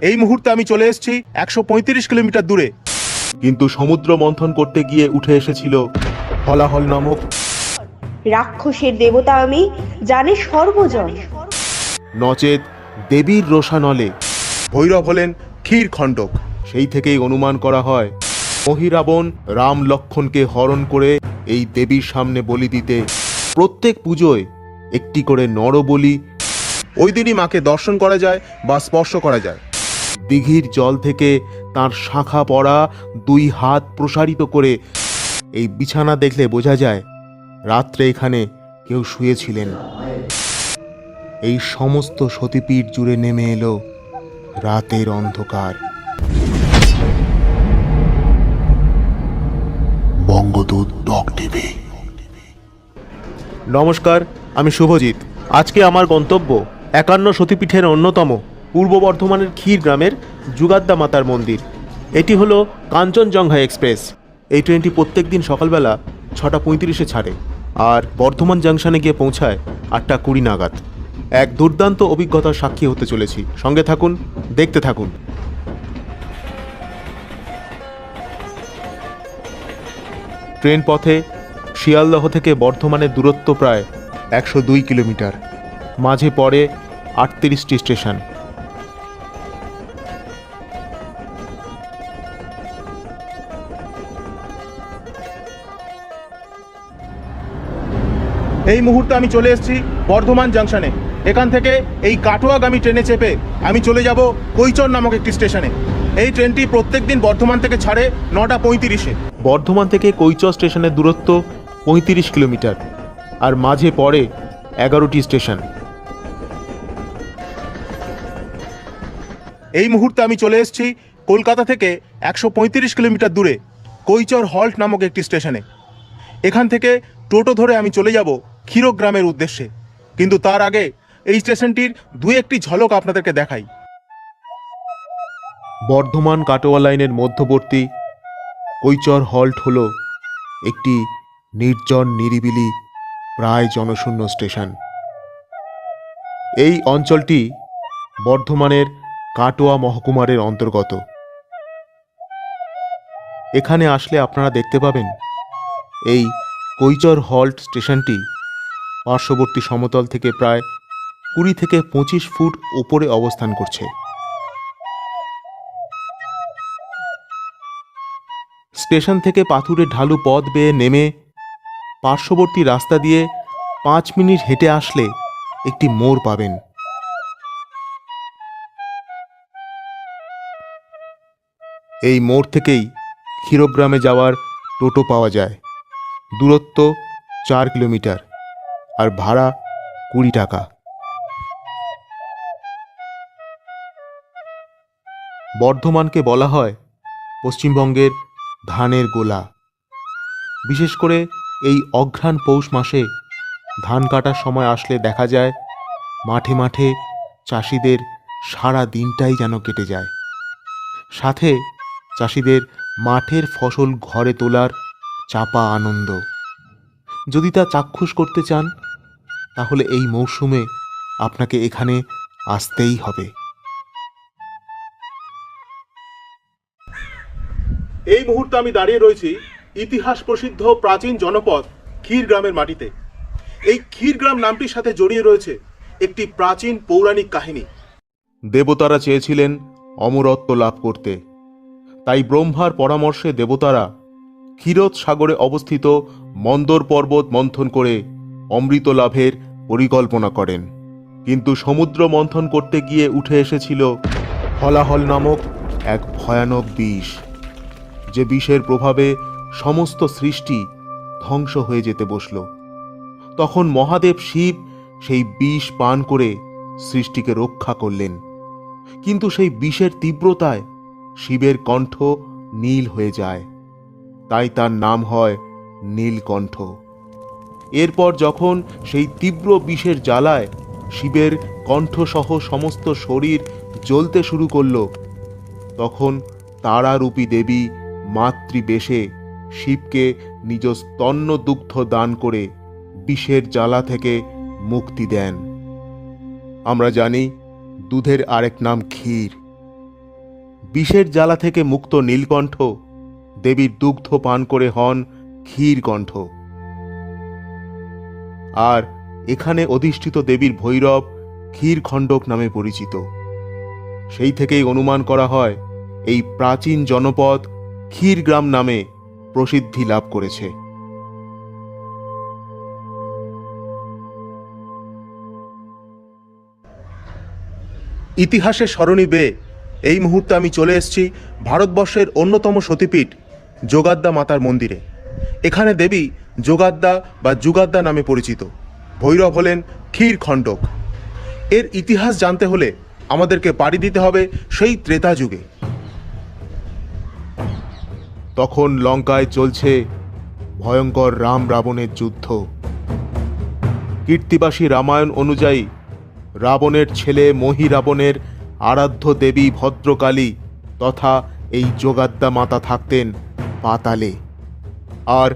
এই মুহূর্তে আমি চলে এসেছি 135 কিলোমিটার দূরে, কিন্তু সমুদ্র মন্থন করতে গিয়ে উঠে এসেছিল হলাহল নামক রাক্ষসের দেবতা আমি, জানে সর্বজন। নচেত দেবীর রোষানলে ভৈরব হলেন ক্ষীরখণ্ডক। সেই থেকেই অনুমান করা হয় মহিরাবণ রাম লক্ষ্মণকে হরণ করে এই দেবীর সামনে বলি দিতে প্রত্যেক পুজোয় একটি করে নরবলি ওই দিনই মাকে দর্শন করা যায় বা স্পর্শ করা যায়। দিঘির জল থেকে তার শাখা পড়া 2 হাত প্রসারিত করে এই বিছানা দেখলে বোঝা যায় রাত্রে এখানে কেউ শুয়েছিলেন। এই সমস্ত সতীপীঠ জুড়ে নেমে এলো রাতের অন্ধকার। বঙ্গদূত টক টিভি। নমস্কার, আমি শুভজিৎ। আজকে আমার গন্তব্য 51 সতীপীঠের অন্যতম পূর্ব বর্ধমানের ক্ষীর গ্রামের যুগাদ্দা মাতার মন্দির। এটি হলো কাঞ্চনজঙ্ঘা এক্সপ্রেস। এই ট্রেনটি প্রত্যেক দিন সকালবেলা 6:35-এ ছাড়ে আর বর্ধমান জাংশনে গিয়ে পৌঁছায় 8:20 নাগাদ। এক দুর্দান্ত অভিজ্ঞতার সাক্ষী হতে চলেছি। সঙ্গে থাকুন, দেখতে থাকুন। ট্রেন পথে শিয়ালদহ থেকে বর্ধমানের দূরত্ব প্রায় 102 কিলোমিটার। মাঝে পড়ে 38টি স্টেশন। এই মুহূর্তে আমি চলে এসেছি বর্ধমান জাংশনে। এখান থেকে এই কাটোয়াগামী ট্রেনে চেপে আমি চলে যাব কৈচর নামক একটি স্টেশনে। এই ট্রেনটি প্রত্যেক দিন বর্ধমান থেকে ছাড়ে 9:35-এ। বর্ধমান থেকে কৈচর স্টেশনের দূরত্ব 35 কিলোমিটার আর মাঝে পড়ে 11টি স্টেশন। এই মুহূর্তে আমি চলে এসেছি কলকাতা থেকে 135 কিলোমিটার দূরে কৈচর হল্ট নামক একটি স্টেশনে। এখান থেকে টোটো ধরে আমি চলে যাব ক্ষীরগ্রামের উদ্দেশ্যে, কিন্তু তার আগে এই স্টেশনটির 2-1টি ঝলক আপনাদেরকে দেখাই। বর্ধমান কাটোয়া লাইনের মধ্যবর্তী কৈচর হল্ট হলো একটি নির্জন নিরিবিলি প্রায় জনশূন্য স্টেশন। এই অঞ্চলটি বর্ধমানের কাটোয়া মহকুমারের অন্তর্গত। এখানে আসলে আপনারা দেখতে পাবেন এই কৈচর হল্ট স্টেশনটি পার্শ্ববর্তী সমতল থেকে প্রায় 20 থেকে 25 ফুট উপরে অবস্থান করছে। স্টেশন থেকে পাথুরে ঢালু পথ বেয়ে নেমে পার্শ্ববর্তী রাস্তা দিয়ে 5 মিনিট হেঁটে আসলে একটি মোড় পাবেন। এই মোড় থেকেই ক্ষীরগ্রামে যাওয়ার টোটো পাওয়া যায়। দূরত্ব 4 কিলোমিটার আর ভাড়া 20 টাকা। বর্ধমানকে বলা হয় পশ্চিমবঙ্গের ধানের গোলা। বিশেষ করে এই অঘ্রাণ পৌষ মাসে ধান কাটার সময় আসলে দেখা যায় মাঠে মাঠে চাষিদের সারা দিনটাই যেন কেটে যায়। সাথে চাষিদের মাঠের ফসল ঘরে তোলার চাপা আনন্দ। যদি তা চাক্ষুষ করতে চান তাহলে এই মৌসুমে আপনাকে এখানে আসতেই হবে। এই মুহূর্তে আমি দাঁড়িয়ে রয়েছি ইতিহাস প্রসিদ্ধ প্রাচীন জনপদ ক্ষীরগ্রামের মাটিতে। এই ক্ষীরগ্রাম নামটির সাথে জড়িয়ে রয়েছে একটি প্রাচীন পৌরাণিক কাহিনী। দেবতারা চেয়েছিলেন অমরত্ব লাভ করতে, তাই ব্রহ্মার পরামর্শে দেবতারা ক্ষীরোদ সাগরে অবস্থিত মন্দর পর্বত মন্থন করে অমৃত লাভের পরিকল্পনা করেন। কিন্তু সমুদ্র মন্থন করতে গিয়ে উঠে এসেছিল হলাহল নামক এক ভয়ানক বিষ, যে বিষের প্রভাবে সমস্ত সৃষ্টি ধ্বংস হয়ে যেতে বসল। তখন মহাদেব শিব সেই বিষ পান করে সৃষ্টিকে রক্ষা করলেন, কিন্তু সেই বিষের তীব্রতায় শিবের কণ্ঠ নীল হয়ে যায়, তাই তার নাম হয় নীলকণ্ঠ। এরপর যখন সেই তীব্র বিষের জ্বালায় শিবের কণ্ঠসহ সমস্ত শরীর জ্বলতে শুরু করল, তখন তারারূপী দেবী মাতৃবেশে শিবকে নিজ স্তন্য দুগ্ধ দান করে বিষের জ্বালা থেকে মুক্তি দেন। আমরা জানি দুধের আরেক নাম ক্ষীর, বিষের জ্বালা থেকে মুক্ত নীলকণ্ঠ দেবীর দুগ্ধ পান করে হন ক্ষীরকণ্ঠ। আর এখানে অধিষ্ঠিত দেবীর ভৈরব ক্ষীরখণ্ডক নামে পরিচিত। সেই থেকেই অনুমান করা হয় এই প্রাচীন জনপদ ক্ষীরগ্রাম নামে প্রসিদ্ধি লাভ করেছে। ইতিহাসের সরণি বেয়ে এই মুহূর্তে আমি চলে এসেছি ভারতবর্ষের অন্যতম সতীপীঠ যোগাদ্দা মাতার মন্দিরে। এখানে দেবী যোগাদ্দা বা যুগাদ্দা নামে পরিচিত। ভৈরব হলেন ক্ষীরখণ্ডক। এর ইতিহাস জানতে হলে আমাদেরকে পাড়ি দিতে হবে সেই ত্রেতা যুগে। তখন লঙ্কায় চলছে ভয়ঙ্কর রাম রাবণের যুদ্ধ। কীর্তিবাসী রামায়ণ অনুযায়ী রাবণের ছেলে মহিরাবণের আরাধ্য দেবী ভদ্রকালী তথা এই যোগাদ্দা মাতা থাকতেন পাতালে। আর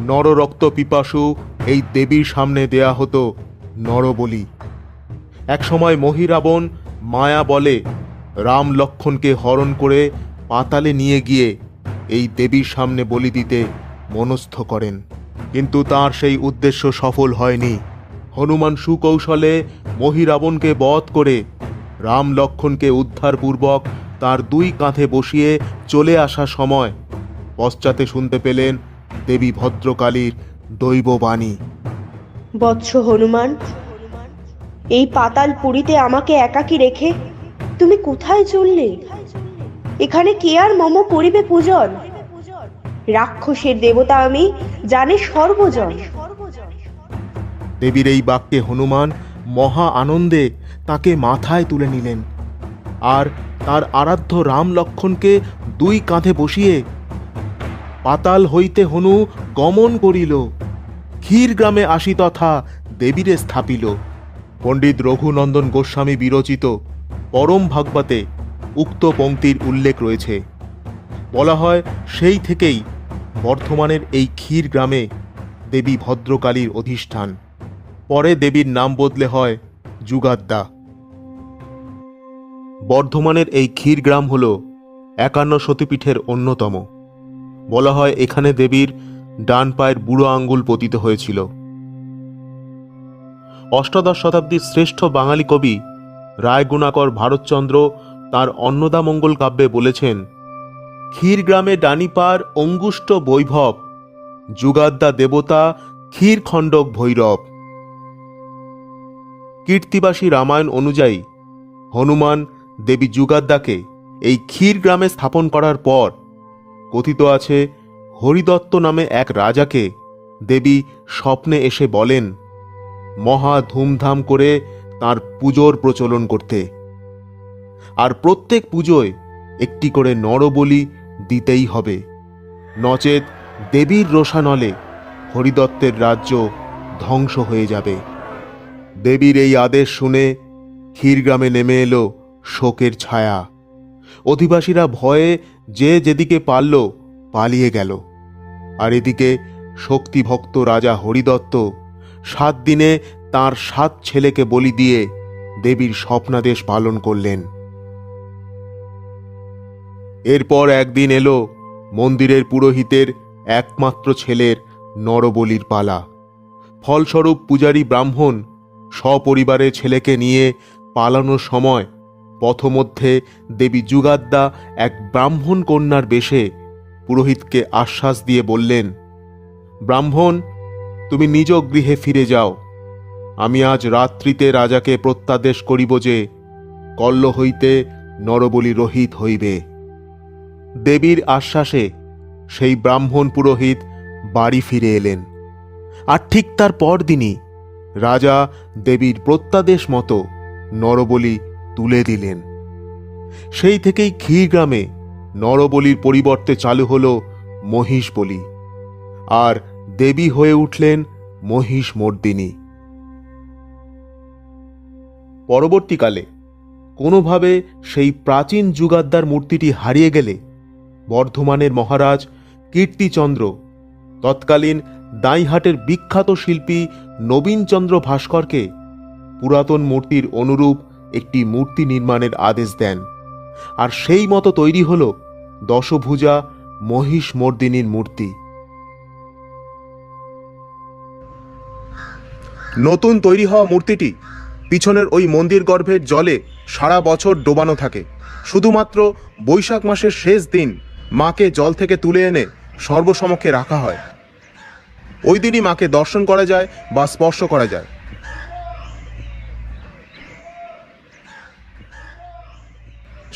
নররক্ত পিপাসু এই দেবীর সামনে দেয়া হতো নরবলি। একসময় মহিরাবণ মায়া বলে রাম লক্ষ্মণকে হরণ করে পাতালে নিয়ে গিয়ে এই দেবীর সামনে বলি দিতে মনস্থ করেন, কিন্তু তার সেই উদ্দেশ্য সফল হয়নি। হনুমান সুকৌশলে মহিরাবণকে বধ করে রাম লক্ষ্মণকে উদ্ধারপূর্বক তার দুই কাঁধে বসিয়ে চলে আসার সময় পশ্চাতে শুনতে পেলেন দেবী ভদ্রকালীর দৈববাণী। বৎস হনুমান, এই পাতাল পুরীতে আমাকে একাকী রেখে তুমি কোথায় চললে? এখানে কে আর মম করিবে পূজন? রাক্ষসের দেবতা আমি, জানে সর্বজন। দেবীর এই বাক্যে হনুমান মহা আনন্দে তাকে মাথায় তুলে নিলেন আর তার আরাধ্য রাম লক্ষ্মণকে দুই কাঁধে বসিয়ে পাতাল হইতে হনু গমন করিল, ক্ষীরগ্রামে আসি তথা দেবীরে স্থাপিল। পণ্ডিত রঘুনন্দন গোস্বামী বিরচিত পরম ভাগবতে উক্ত পংক্তির উল্লেখ রয়েছে। বলা হয় সেই থেকেই বর্ধমানের এই ক্ষীরগ্রামে দেবী ভদ্রকালীর অধিষ্ঠান। পরে দেবীর নাম বদলে হয় যুগাদ্দা। বর্ধমানের এই ক্ষীরগ্রাম হল 51 সতীপীঠের অন্যতম। বলা হয় এখানে দেবীর ডান পায়ের বুড়ো আঙ্গুল পতিত হয়েছিল। অষ্টাদশ শতাব্দীর শ্রেষ্ঠ বাঙালি কবি রায়গুণাকর ভারতচন্দ্র তার অন্নদামঙ্গল কাব্যে বলেছেন, ক্ষীরগ্রামে ডানিপার অঙ্গুষ্ট বৈভব, যুগাদ্দা দেবতা ক্ষীরখণ্ডক ভৈরব। কীর্তিবাসী রামায়ণ অনুযায়ী হনুমান দেবী যুগাদ্দাকে এই ক্ষীরগ্রামে স্থাপন করার পর কথিত আছে হরিদত্ত নামে এক রাজাকে দেবী স্বপ্নে এসে বলেন মহা ধুমধাম করে তার পুজোর প্রচলন করতে, আর প্রত্যেক পুজোয় একটি করে নরবলি দিতেই হবে, নচেত দেবীর রোষানলে হরিদত্তের রাজ্য ধ্বংস হয়ে যাবে। দেবীর এই আদেশ শুনে ক্ষীরগ্রামে নেমে এলো শোকের ছায়া। অধিবাসীরা ভয়ে যে যেদিকে পারল পালিয়ে গেল। আর এদিকে শক্তিভক্ত রাজা হরিদত্ত 7 দিনে তার 7 ছেলেকে বলি দিয়ে দেবীর স্বপ্নাদেশ পালন করলেন। এরপর একদিন এলো মন্দিরের পুরোহিতের একমাত্র ছেলের নরবলির পালা। ফলস্বরূপ পূজারী ব্রাহ্মণ সপরিবারে ছেলেকে নিয়ে পালানোর সময় পথমধ্যে দেবী যুগাদ্দা এক ব্রাহ্মণ কন্যার বেশে পুরোহিতকে আশ্বাস দিয়ে বললেন, ব্রাহ্মণ, তুমি নিজ গৃহে ফিরে যাও। আমি আজ রাত্রিতে রাজাকে প্রত্যাদেশ করিব যে কল্ল হইতে নরবলি রহিত হইবে। দেবীর আশ্বাসে সেই ব্রাহ্মণ পুরোহিত বাড়ি ফিরে এলেন। আর ঠিক তার পরদিনই রাজা দেবীর প্রত্যাদেশ মতো নরবলি তুলে দিলেন। সেই থেকেই ক্ষীরগ্রামে নরবলির পরিবর্তে চালু হল মহিষ বলি, আর দেবী হয়ে উঠলেন মহিষমর্দিনী। পরবর্তীকালে কোনোভাবে সেই প্রাচীন যুগাদ্দার মূর্তিটি হারিয়ে গেলে বর্ধমানের মহারাজ কীর্তিচন্দ্র তৎকালীন দাঁইহাটের বিখ্যাত শিল্পী নবীনচন্দ্র ভাস্করকে পুরাতন মূর্তির অনুরূপ একটি মূর্তি নির্মাণের আদেশ দেন। আর সেই মতো তৈরি হল দশভুজা মহিষ মর্দিনীর মূর্তি। নতুন তৈরি হওয়া মূর্তিটি পিছনের ওই মন্দির গর্ভের জলে সারা বছর ডোবানো থাকে। শুধুমাত্র বৈশাখ মাসের শেষ দিন মাকে জল থেকে তুলে এনে সর্বসমক্ষে রাখা হয়। ওই দিনই মাকে দর্শন করা যায় বা স্পর্শ করা যায়।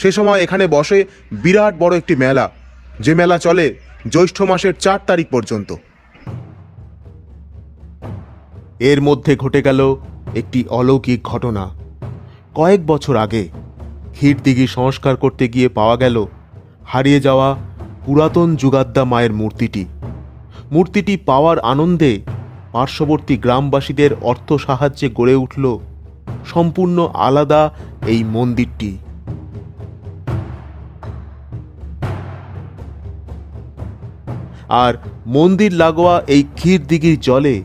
সে সময় এখানে বসে বিরাট বড় একটি মেলা, যে মেলা চলে জ্যৈষ্ঠ মাসের 4 তারিখ পর্যন্ত। এর মধ্যে ঘটে গেল একটি অলৌকিক ঘটনা। কয়েক বছর আগে ক্ষীরদিঘি সংস্কার করতে গিয়ে পাওয়া গেল হারিয়ে যাওয়া পুরাতন যুগাদ্দা মায়ের মূর্তিটি পাওয়ার আনন্দে পার্শ্ববর্তী গ্রামবাসীদের অর্থ সাহায্যে গড়ে উঠল সম্পূর্ণ আলাদা এই মন্দিরটি। আর মন্দির লাগোয়া এই ক্ষীরদিঘির জলে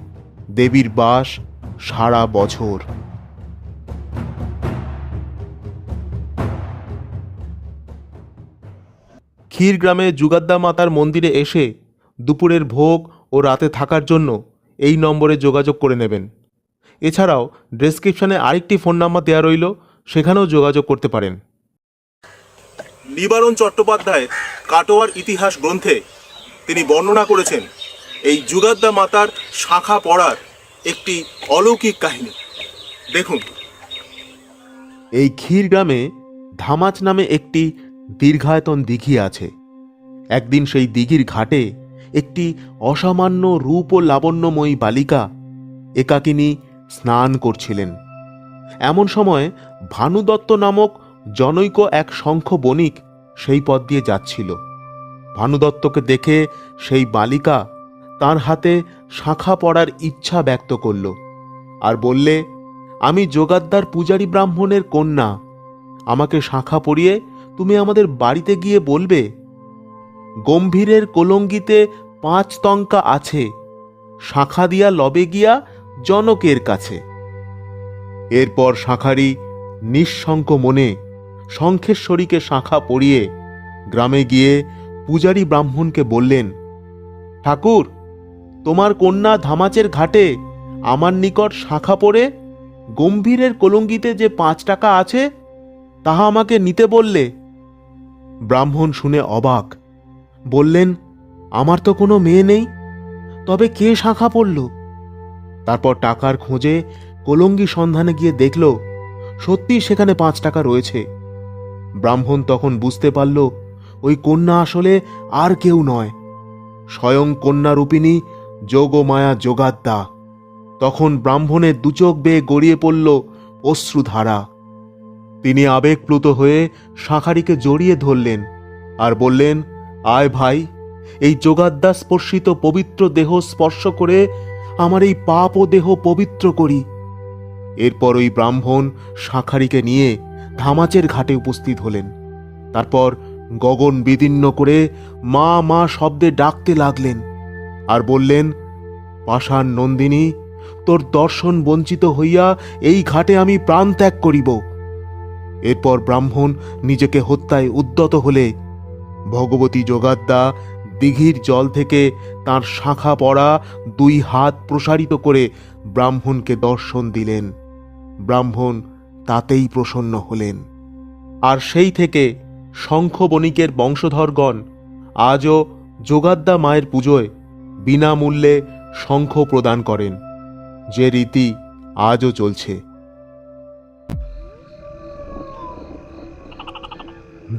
দেবীর বাস সারা বছর। ক্ষীরগ্রামে যুগাদ্দা মাতার মন্দিরে এসে দুপুরের ভোগ ও রাতে থাকার জন্য এই নম্বরে যোগাযোগ করে নেবেন। এছাড়াও ডেসক্রিপশনে আরেকটি ফোন নাম্বার দেওয়া রইল, সেখানেও যোগাযোগ করতে পারেন। নিবারণ চট্টোপাধ্যায়ের কাটোয়ার ইতিহাস গ্রন্থে তিনি বর্ণনা করেছেন এই যুগাদ্দা মাতার শাখা পড়ার একটি অলৌকিক কাহিনী। দেখুন, এই ক্ষীরগ্রামে ধামাচ নামে একটি দীর্ঘায়তন দিঘি আছে। একদিন সেই দিঘির ঘাটে একটি অসামান্য রূপ ও লাবণ্যময়ী বালিকা একাকিনী স্নান করছিলেন। এমন সময় ভানুদত্ত নামক জনৈক এক শঙ্খ বণিক সেই পথ দিয়ে যাচ্ছিল। ভানুদত্তকে দেখে সেই বালিকা তার হাতে শাখা পড়ার ইচ্ছা ব্যক্ত করল আর বললে, আমি যোগাদ্দার পূজারী ব্রাহ্মণের কন্যা, আমাকে শাখা পরিয়ে তুমি আমাদের বাড়িতে গিয়ে বলবে, গম্ভীরের কোলঙ্গিতে 5 টঙ্কা আছে, শাখা দিয়া লবে গিয়া জনকের কাছে। এরপর শাখারি নিঃশঙ্ক মনে শঙ্খেশ্বরীকে শাখা পরিয়ে গ্রামে গিয়ে পূজারী ব্রাহ্মণকে বললেন, ঠাকুর, তোমার কন্যা ধামাচের ঘাটে আমার নিকট শাখা পড়ে গম্ভীরের কোলঙ্গিতে যে 5 টাকা আছে তাহা আমাকে নিতে বললে। ব্রাহ্মণ শুনে অবাক, বললেন, আমার তো কোনো মেয়ে নেই, তবে কে শাখা পড়ল? তারপর টাকার খোঁজে কোলঙ্গি সন্ধানে গিয়ে দেখল সত্যি সেখানে 5 টাকা রয়েছে। ব্রাহ্মণ তখন বুঝতে পারল ওই কন্যা আসলে আর কেউ নয়, স্বয়ং কন্যারূপিণী যোগমায়া যোগাদ্দা। তখন ব্রাহ্মণের 2 চোখ বেয়ে গড়িয়ে পড়ল অশ্রুধারা। তিনি আবেগপ্লুত হয়ে শাঁখারিকে জড়িয়ে ধরলেন আর বললেন, আয় ভাই, এই যোগাদ্দা স্পর্শিত পবিত্র দেহ স্পর্শ করে আমার এই পাপ ও দেহ পবিত্র করি। এরপর ওই ব্রাহ্মণ শাঁখারিকে নিয়ে ধামাচের ঘাটে উপস্থিত হলেন। তারপর গগন বিদীর্ণ করে মা মা শব্দে ডাকতে লাগলেন আর বললেন, পাষাণ নন্দিনী, তোর দর্শন বঞ্চিত হইয়া এই ঘাটে আমি প্রাণ ত্যাগ করিব। এরপর ব্রাহ্মণ নিজেকে হত্যায় উদ্যত হলে ভগবতী যোগাদ্দা দিঘির জল থেকে তার শাখা পড়া 2 হাত প্রসারিত করে ব্রাহ্মণকে দর্শন দিলেন। ব্রাহ্মণ তাতেই প্রসন্ন হলেন। আর সেই থেকে শঙ্খ বণিকের বংশধরগণ আজও যোগাদ্দা মায়ের পুজোয় বিনামূল্যে শঙ্খ প্রদান করেন, যে রীতি আজও চলছে।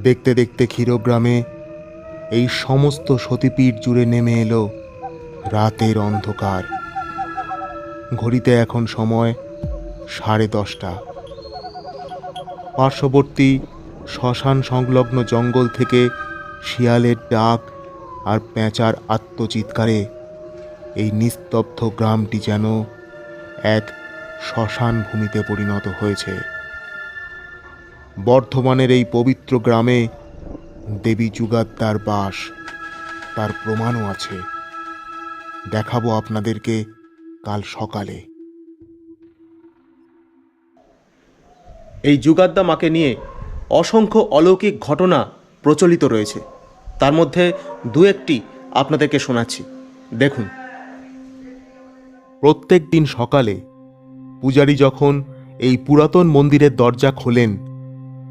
দেখতে দেখতে ক্ষীরগ্রামে এই সমস্ত সতীপীঠ জুড়ে নেমে এলো রাতের অন্ধকার। ঘড়িতে এখন সময় 10:30। পার্শ্ববর্তী শ্মশান সংলগ্ন জঙ্গল থেকে শিয়ালের ডাক আর পেঁচার আত্মচিৎকারে এই নিস্তব্ধ গ্রামটি যেন এক শ্মশান ভূমিতে পরিণত হয়েছে। বর্ধমানের এই পবিত্র গ্রামে দেবী যুগাদ্দার বাস, তার প্রমাণও আছে। দেখাবো আপনাদেরকে কাল সকালে। এই যুগাদ্দা মাকে নিয়ে অসংখ্য অলৌকিক ঘটনা প্রচলিত রয়েছে। তার মধ্যে দু একটি আপনাদেরকে শোনাচ্ছি, দেখুন। প্রত্যেক দিন সকালে পূজারী যখন এই পুরাতন মন্দিরের দরজা খোলেন,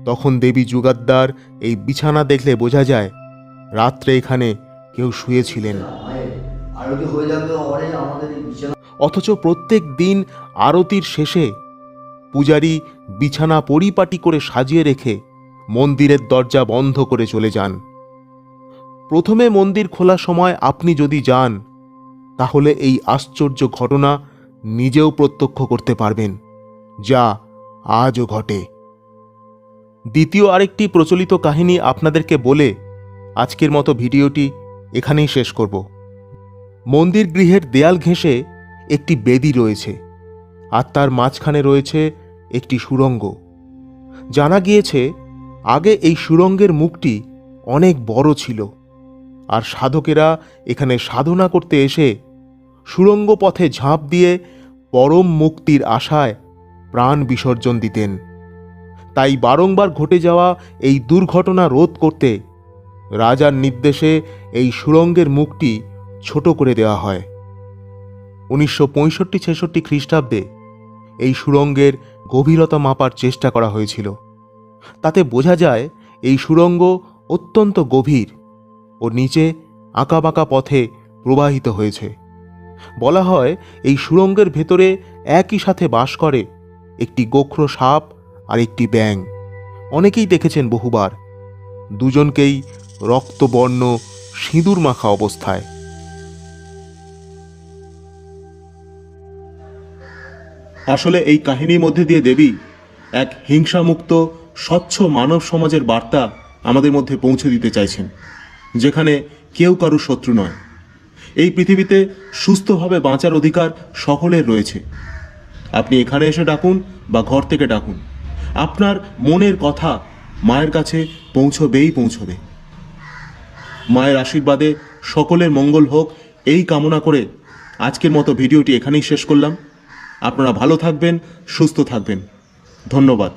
তখন দেবী যুগাদ্দার এই বিছানা দেখলে বোঝা যায় রাত্রে এখানে কেউ শুয়েছিলেন। অথচ প্রত্যেক দিন আরতির শেষে পূজারী বিছানা পরিপাটি করে সাজিয়ে রেখে মন্দিরের দরজা বন্ধ করে চলে যান। প্রথমে মন্দির খোলার সময় আপনি যদি যান, তাহলে এই আশ্চর্য ঘটনা নিজেও প্রত্যক্ষ করতে পারবেন, যা আজও ঘটে। দ্বিতীয় আরেকটি প্রচলিত কাহিনী আপনাদেরকে বলে আজকের মতো ভিডিওটি এখানেই শেষ করব। মন্দির গৃহের দেয়াল ঘেঁষে একটি বেদি রয়েছে, আর তার মাঝখানে রয়েছে একটি সুড়ঙ্গ। জানা গিয়েছে আগে এই সুড়ঙ্গের মুখটি অনেক বড় ছিল, আর সাধকেরা এখানে সাধনা করতে এসে সুড়ঙ্গ পথে ঝাঁপ দিয়ে পরম মুক্তির আশায় প্রাণ বিসর্জন দিতেন। তাই বারংবার ঘটে যাওয়া এই দুর্ঘটনা রোধ করতে রাজার নির্দেশে এই সুড়ঙ্গের মুখটি ছোট করে দেওয়া হয়। 1965-66 খ্রিস্টাব্দে এই সুড়ঙ্গের গভীরতা মাপার চেষ্টা করা হয়েছিল। তাতে বোঝা যায় এই সুড়ঙ্গ অত্যন্ত গভীর ও নিচে আঁকাবাঁকা পথে প্রবাহিত হয়েছে। বলা হয় এই সুড়ঙ্গের ভেতরে একই সাথে বাস করে একটি গোখরো সাপ আর একটি ব্যাঙ। অনেকেই দেখেছেন বহুবার, দুজনকেই রক্তবর্ণ সিঁদুর মাখা অবস্থায়। আসলে এই কাহিনীর মধ্যে দিয়ে দেবী এক হিংসামুক্ত স্বচ্ছ মানব সমাজের বার্তা আমাদের মধ্যে পৌঁছে দিতে চাইছেন, যেখানে কেউ কারো শত্রু নয়। এই পৃথিবীতে সুস্থভাবে বাঁচার অধিকার সকলের রয়েছে। আপনি এখানে এসে ডাকুন বা ঘর থেকে ডাকুন, আপনার মনের কথা মায়ের কাছে পৌঁছবে। মায়ের আশীর্বাদে সকলের মঙ্গল হোক, এই কামনা করে আজকের মতো ভিডিওটি এখানেই শেষ করলাম। আপনারা ভালো থাকবেন, সুস্থ থাকবেন। ধন্যবাদ।